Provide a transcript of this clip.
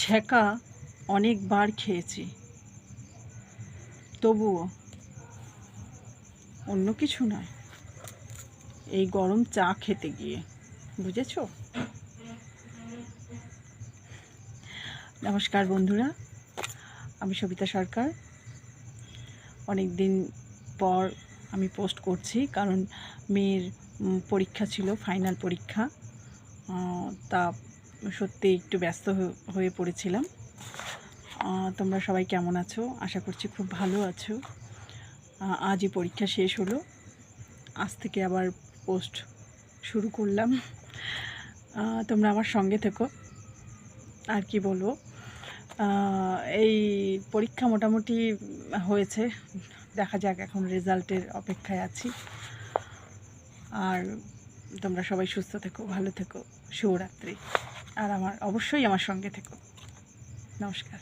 ছ্যাঁকা অনেকবার খেয়েছি, তবুও অন্য কিছু নয়, এই গরম চা খেতে গিয়ে। বুঝেছ? নমস্কার বন্ধুরা, আমি সবিতা সরকার। অনেক দিন পর আমি পোস্ট করছি, কারণ মেয়ের পরীক্ষা ছিল, ফাইনাল পরীক্ষা। তা সত্যি একটু ব্যস্ত হয়ে পড়েছিলাম। তোমরা সবাই কেমন আছো? আশা করছি খুব ভালো আছো। আজই পরীক্ষা শেষ হলো, আজ থেকে আবার পোস্ট শুরু করলাম। তোমরা আমার সঙ্গে থেকো। আর কি বলবো, এই পরীক্ষা মোটামুটি হয়েছে, দেখা যাক, এখন রেজাল্টের অপেক্ষায় আছি। আর তোমরা সবাই সুস্থ থেকো, ভালো থেকো, শুভরাত্রি। আর অবশ্যই আমার সঙ্গে থেকো। নমস্কার।